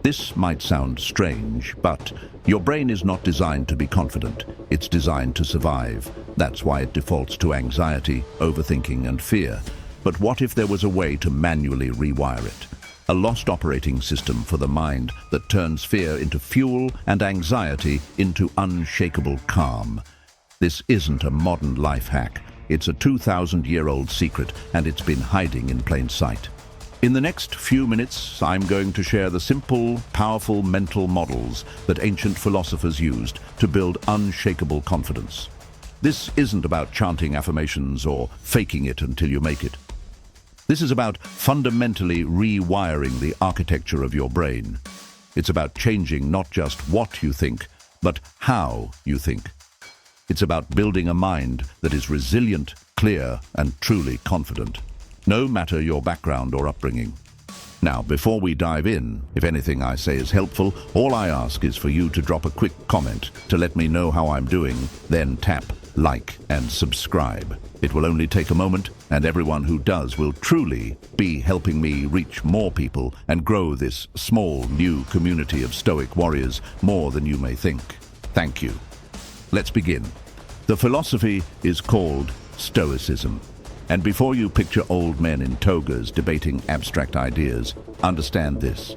This might sound strange, but your brain is not designed to be confident. It's designed to survive. That's why it defaults to anxiety, overthinking, and fear. But what if there was a way to manually rewire it? A lost operating system for the mind that turns fear into fuel and anxiety into unshakable calm. This isn't a modern life hack. It's a 2,000-year-old secret, and it's been hiding in plain sight. In the next few minutes, I'm going to share the simple, powerful mental models that ancient philosophers used to build unshakable confidence. This isn't about chanting affirmations or faking it until you make it. This is about fundamentally rewiring the architecture of your brain. It's about changing not just what you think, but how you think. It's about building a mind that is resilient, clear, and truly confident, no matter your background or upbringing. Now, before we dive in, if anything I say is helpful, all I ask is for you to drop a quick comment to let me know how I'm doing, then tap like and subscribe. It will only take a moment, and everyone who does will truly be helping me reach more people and grow this small, new community of Stoic warriors more than you may think. Thank you. Let's begin. The philosophy is called Stoicism. And before you picture old men in togas debating abstract ideas, understand this.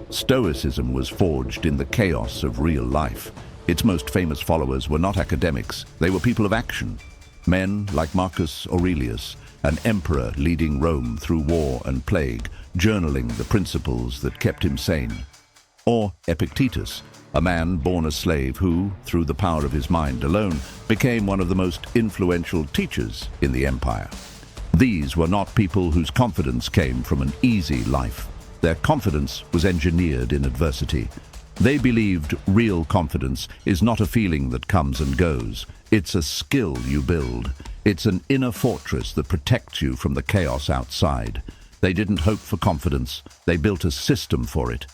Stoicism was forged in the chaos of real life. Its most famous followers were not academics, they were people of action. Men like Marcus Aurelius, an emperor leading Rome through war and plague, journaling the principles that kept him sane. Or Epictetus, a man born a slave who, through the power of his mind alone, became one of the most influential teachers in the empire. These were not people whose confidence came from an easy life. Their confidence was engineered in adversity. They believed real confidence is not a feeling that comes and goes. It's a skill you build. It's an inner fortress that protects you from the chaos outside. They didn't hope for confidence. They built a system for it.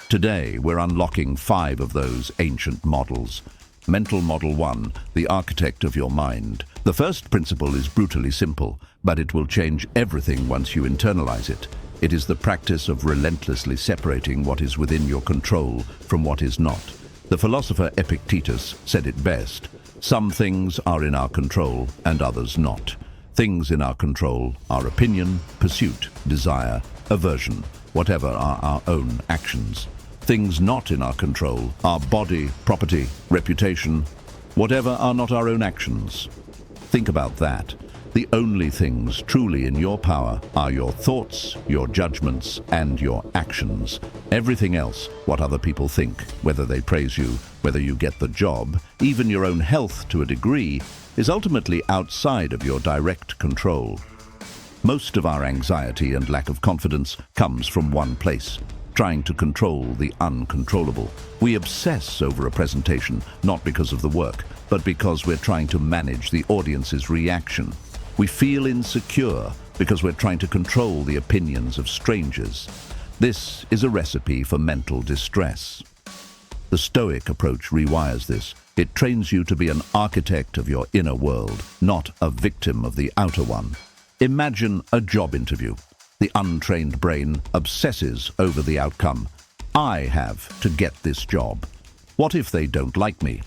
Today, we're unlocking 5 of those ancient models. Mental Model 1, the architect of your mind. The first principle is brutally simple, but it will change everything once you internalize it. It is the practice of relentlessly separating what is within your control from what is not. The philosopher Epictetus said it best. Some things are in our control and others not. Things in our control are opinion, pursuit, desire, aversion, whatever are our own actions. Things not in our control are body, property, reputation, whatever are not our own actions. Think about that. The only things truly in your power are your thoughts, your judgments, and your actions. Everything else, what other people think, whether they praise you, whether you get the job, even your own health to a degree, is ultimately outside of your direct control. Most of our anxiety and lack of confidence comes from one place: trying to control the uncontrollable. We obsess over a presentation, not because of the work, but because we're trying to manage the audience's reaction. We feel insecure because we're trying to control the opinions of strangers. This is a recipe for mental distress. The Stoic approach rewires this. It trains you to be an architect of your inner world, not a victim of the outer one. Imagine a job interview. The untrained brain obsesses over the outcome. I have to get this job. What if they don't like me?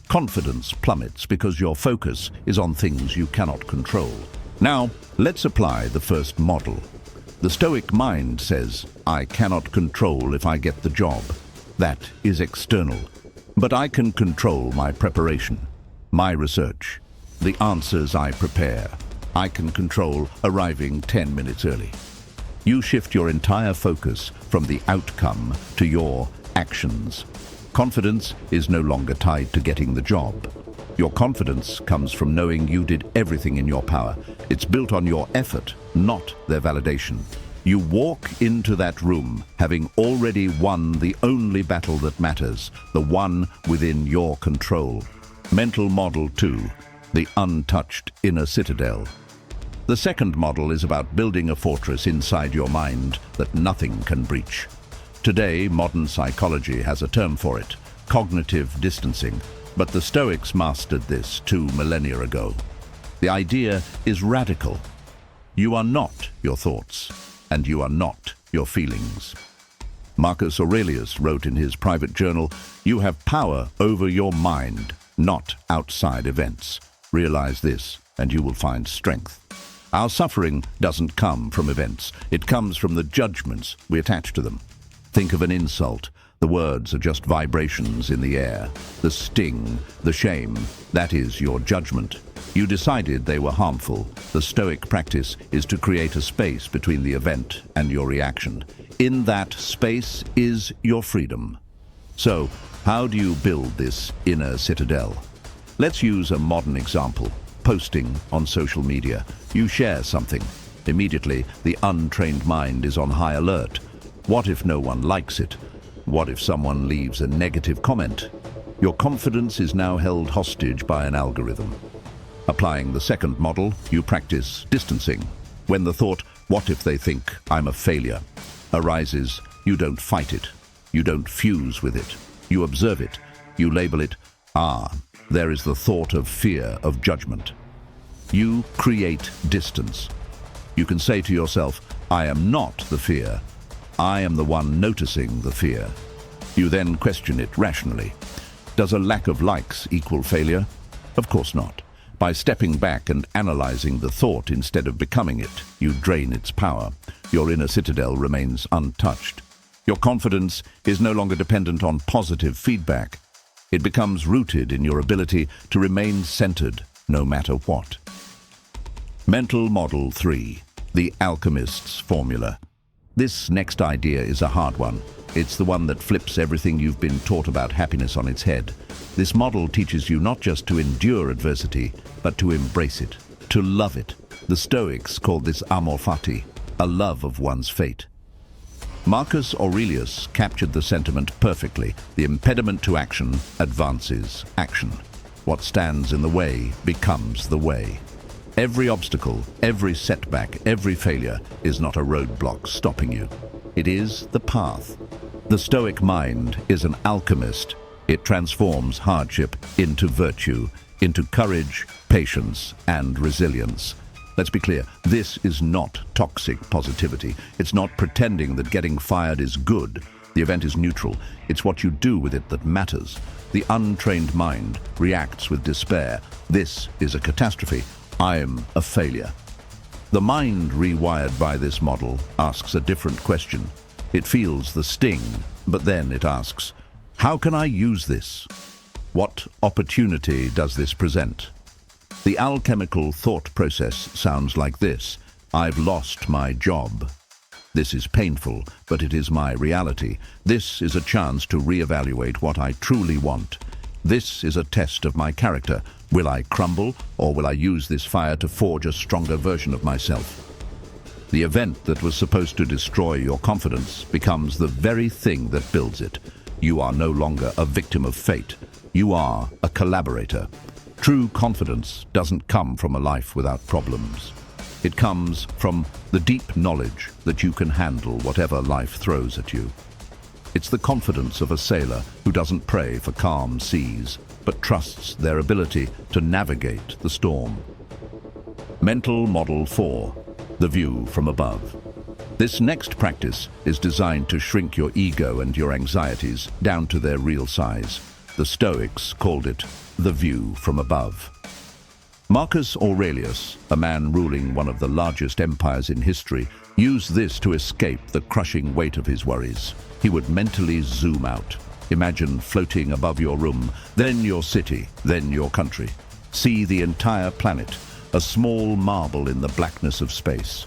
Confidence plummets because your focus is on things you cannot control. Now, let's apply the first model. The Stoic mind says, I cannot control if I get the job. That is external. But I can control my preparation, my research, the answers I prepare. I can control arriving 10 minutes early. You shift your entire focus from the outcome to your actions. Confidence is no longer tied to getting the job. Your confidence comes from knowing you did everything in your power. It's built on your effort, not their validation. You walk into that room having already won the only battle that matters, the one within your control. Mental Model 2, the untouched inner citadel. The second model is about building a fortress inside your mind that nothing can breach. Today, modern psychology has a term for it, cognitive distancing, but the Stoics mastered this 2 millennia ago. The idea is radical. You are not your thoughts, and you are not your feelings. Marcus Aurelius wrote in his private journal, "You have power over your mind, not outside events. Realize this, and you will find strength." Our suffering doesn't come from events. It comes from the judgments we attach to them. Think of an insult. The words are just vibrations in the air. The sting, the shame, that is your judgment. You decided they were harmful. The Stoic practice is to create a space between the event and your reaction. In that space is your freedom. So, how do you build this inner citadel? Let's use a modern example. Posting on social media. You share something. Immediately, the untrained mind is on high alert. What if no one likes it? What if someone leaves a negative comment? Your confidence is now held hostage by an algorithm. Applying the second model, you practice distancing. When the thought, "What if they think I'm a failure?" arises, you don't fight it. You don't fuse with it. You observe it. You label it, there is the thought of fear, of judgment. You create distance. You can say to yourself, "I am not the fear. I am the one noticing the fear." You then question it rationally. Does a lack of likes equal failure? Of course not. By stepping back and analyzing the thought instead of becoming it, you drain its power. Your inner citadel remains untouched. Your confidence is no longer dependent on positive feedback. It becomes rooted in your ability to remain centered no matter what. Mental Model 3, the Alchemist's Formula. This next idea is a hard one. It's the one that flips everything you've been taught about happiness on its head. This model teaches you not just to endure adversity, but to embrace it, to love it. The Stoics called this Amor Fati, a love of one's fate. Marcus Aurelius captured the sentiment perfectly. The impediment to action advances action. What stands in the way becomes the way. Every obstacle, every setback, every failure is not a roadblock stopping you. It is the path. The Stoic mind is an alchemist. It transforms hardship into virtue, into courage, patience, and resilience. Let's be clear, this is not toxic positivity. It's not pretending that getting fired is good. The event is neutral. It's what you do with it that matters. The untrained mind reacts with despair. This is a catastrophe. I'm a failure. The mind rewired by this model asks a different question. It feels the sting, but then it asks, how can I use this? What opportunity does this present? The alchemical thought process sounds like this. I've lost my job. This is painful, but it is my reality. This is a chance to reevaluate what I truly want. This is a test of my character. Will I crumble, or will I use this fire to forge a stronger version of myself? The event that was supposed to destroy your confidence becomes the very thing that builds it. You are no longer a victim of fate. You are a collaborator. True confidence doesn't come from a life without problems. It comes from the deep knowledge that you can handle whatever life throws at you. It's the confidence of a sailor who doesn't pray for calm seas, but trusts their ability to navigate the storm. Mental Model 4, the view from above. This next practice is designed to shrink your ego and your anxieties down to their real size. The Stoics called it the view from above. Marcus Aurelius, a man ruling one of the largest empires in history, used this to escape the crushing weight of his worries. He would mentally zoom out. Imagine floating above your room, then your city, then your country. See the entire planet, a small marble in the blackness of space.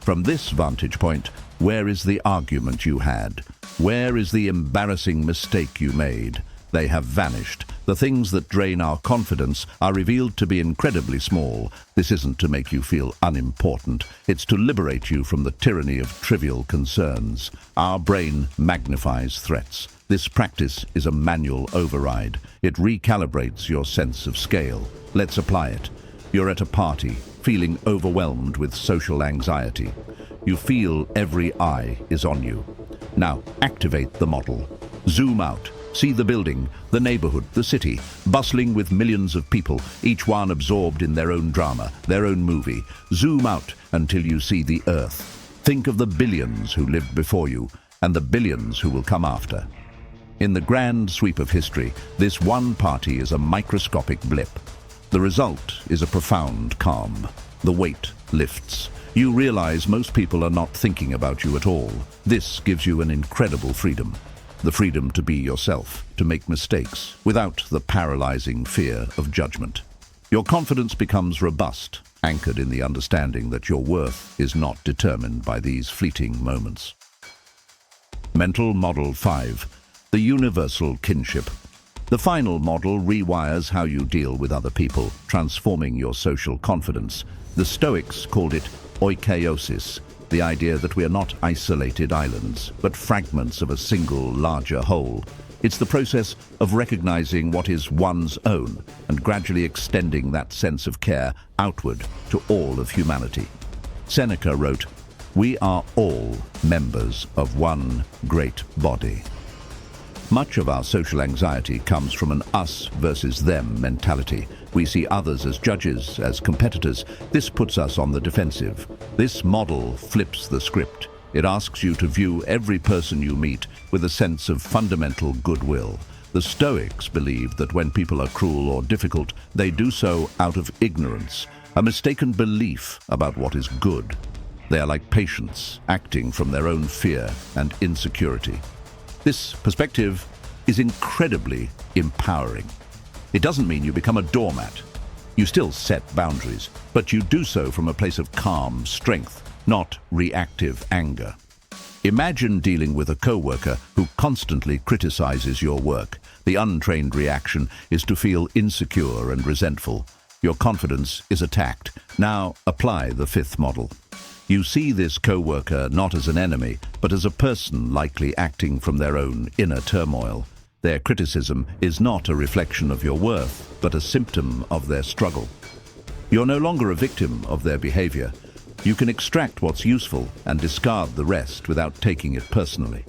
From this vantage point, where is the argument you had? Where is the embarrassing mistake you made? They have vanished. The things that drain our confidence are revealed to be incredibly small. This isn't to make you feel unimportant. It's to liberate you from the tyranny of trivial concerns. Our brain magnifies threats. This practice is a manual override. It recalibrates your sense of scale. Let's apply it. You're at a party, feeling overwhelmed with social anxiety. You feel every eye is on you. Now, activate the model. Zoom out. See the building, the neighborhood, the city, bustling with millions of people, each one absorbed in their own drama, their own movie. Zoom out until you see the earth. Think of the billions who lived before you. and the billions who will come after. In the grand sweep of history, this one party is a microscopic blip. The result is a profound calm. The weight lifts. You realize most people are not thinking about you at all. This gives you an incredible freedom. The freedom to be yourself, to make mistakes, without the paralyzing fear of judgment. Your confidence becomes robust, anchored in the understanding that your worth is not determined by these fleeting moments. Mental Model 5. The Universal Kinship. The final model rewires how you deal with other people, transforming your social confidence. The Stoics called it Oikeiosis, the idea that we are not isolated islands, but fragments of a single, larger whole. It's the process of recognizing what is one's own and gradually extending that sense of care outward to all of humanity. Seneca wrote, "We are all members of one great body." Much of our social anxiety comes from an us versus them mentality. We see others as judges, as competitors. This puts us on the defensive. This model flips the script. It asks you to view every person you meet with a sense of fundamental goodwill. The Stoics believe that when people are cruel or difficult, they do so out of ignorance, a mistaken belief about what is good. They are like patients, acting from their own fear and insecurity. This perspective is incredibly empowering. It doesn't mean you become a doormat. You still set boundaries, but you do so from a place of calm strength, not reactive anger. Imagine dealing with a coworker who constantly criticizes your work. The untrained reaction is to feel insecure and resentful. Your confidence is attacked. Now apply the fifth model. You see this coworker not as an enemy, but as a person likely acting from their own inner turmoil. Their criticism is not a reflection of your worth, but a symptom of their struggle. You're no longer a victim of their behavior. You can extract what's useful and discard the rest without taking it personally.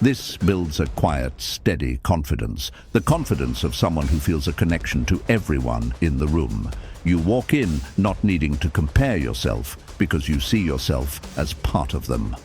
This builds a quiet, steady confidence, the confidence of someone who feels a connection to everyone in the room. You walk in not needing to compare yourself because you see yourself as part of them.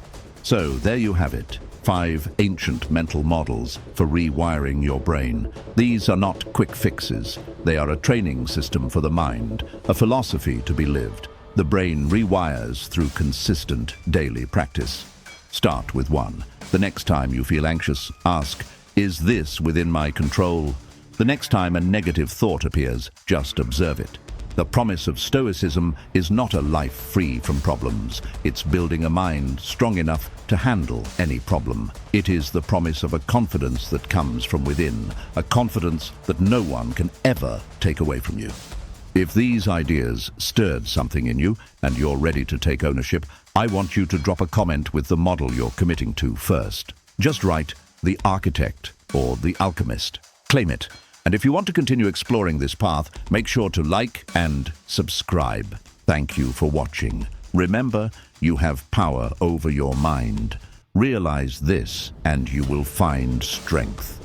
So there you have it, 5 ancient mental models for rewiring your brain. These are not quick fixes. They are a training system for the mind, a philosophy to be lived. The brain rewires through consistent daily practice. Start with 1. The next time you feel anxious, ask, "Is this within my control?" The next time a negative thought appears, just observe it. The promise of Stoicism is not a life free from problems. It's building a mind strong enough to handle any problem. It is the promise of a confidence that comes from within, a confidence that no one can ever take away from you. If these ideas stirred something in you and you're ready to take ownership, I want you to drop a comment with the model you're committing to first. Just write the architect or the alchemist. Claim it. And if you want to continue exploring this path, make sure to like and subscribe. Thank you for watching. Remember, you have power over your mind. Realize this and you will find strength.